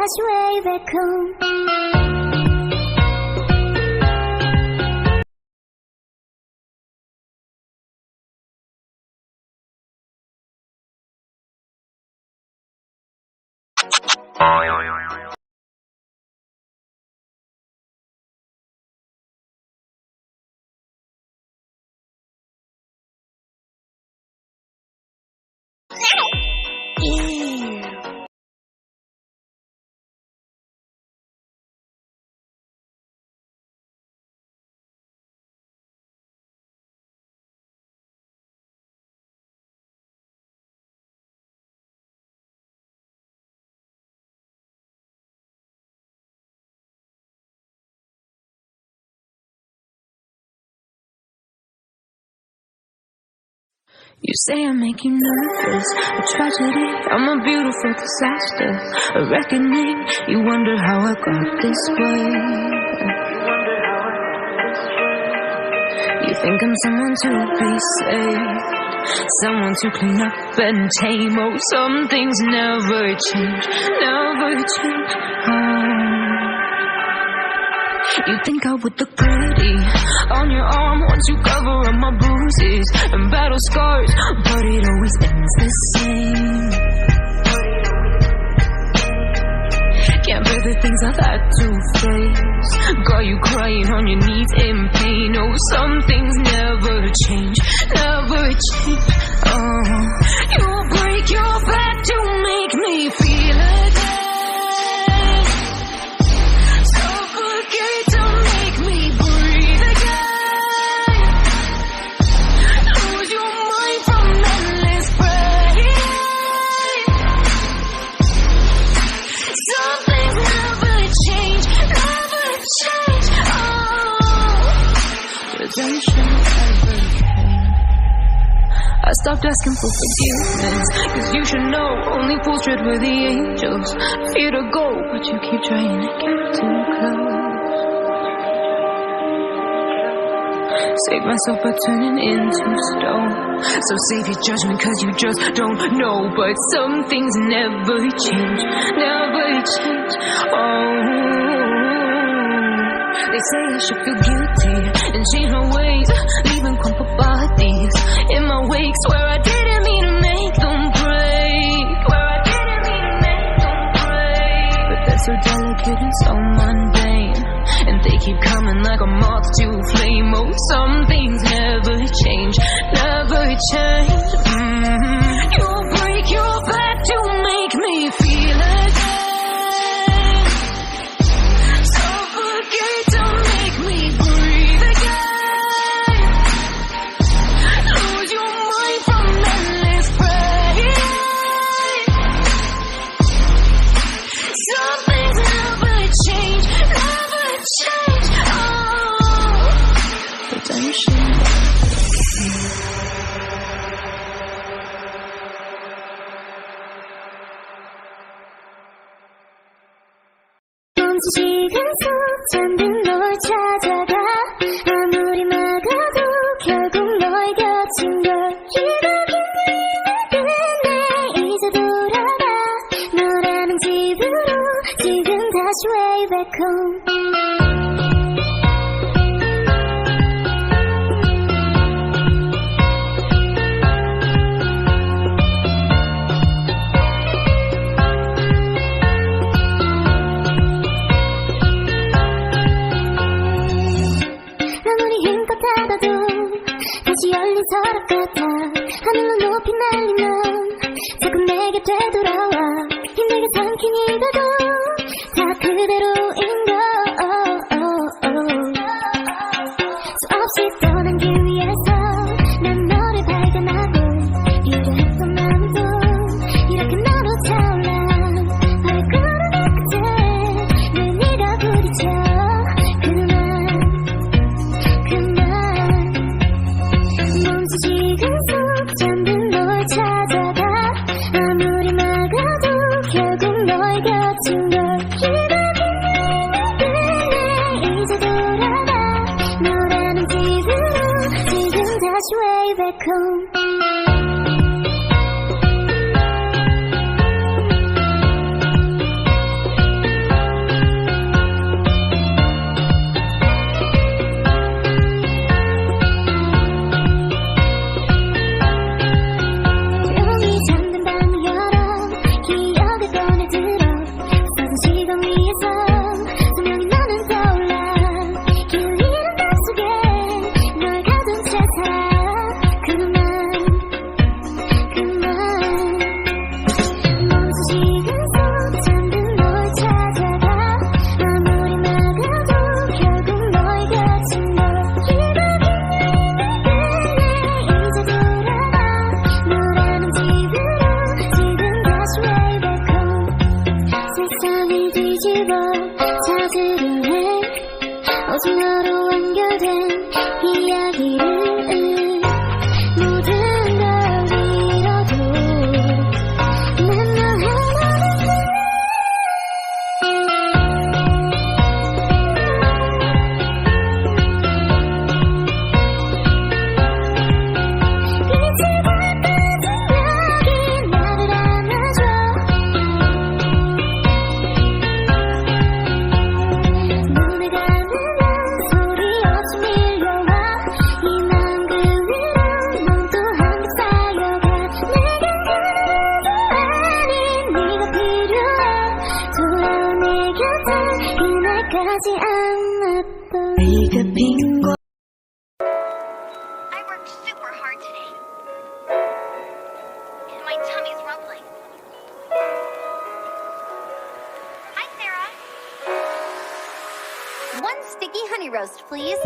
다시 way back home. You say I make you nervous, a tragedy, I'm a beautiful disaster, a reckoning. You wonder how I got this way. You think I'm someone to be saved, someone to clean up and tame. Oh, some things never change, never change. You think I would look pretty on your arm once you cover up my bruises and battle scars, but it always ends the same. Can't bear the things I've had to face, got you crying on your knees in pain. Oh, some things never change, never change. You'll break your back to make me feel again. I stopped asking for forgiveness, cause you should know only fools tread where the angels fear to go, but you keep trying to get too close. Save myself by turning into stone, so save your judgment cause you just don't know. But some things never change, never change. They say I should feel guilty and change my ways, leaving crumpled bodies in my wake. Swear I didn't mean to make them break, swear I didn't mean to make them break. But they're so delicate and so mundane, and they keep coming like a moth to flame. Oh, some things never change, never change. You'll break your back to make me feel again. 시간 속 잠든 널 찾아가 아무리 막아도 결국 너의 곁인 걸 기다리는 내 이제 돌아가 너라는 집으로 지금 다시 way back home. 열린 서랍 같아 하늘로 높이 날리면 자꾸 내게 되돌아와 힘들게 삼킨 입에도 다 그대로인 걸 수없이 떠난 길 위에서 난 너를 발견하고 이랬던 마음도 이렇게 너로 차올라 발걸음의 끝에 늘 네가 부딪혀 지금 속 잠든 널 찾아가 아무리 막아 빌보 찾으려 해 오직 너로 완결된 이야기를 모든 걸 잃어도 난 너 하나를 빛을 받은 여기 나를 안아줘 눈을 감으면 소리 없이 밀려와 이 마음 그 위로 넌 또 한 번 쌓여가 내가 하나도 아닌 네가 필요해 돌아와 내 곁에 그날까지 I'm not 네가 빈 곳 I worked super hard today. And my tummy's rumbling. Hi, Sarah. One sticky honey roast, please.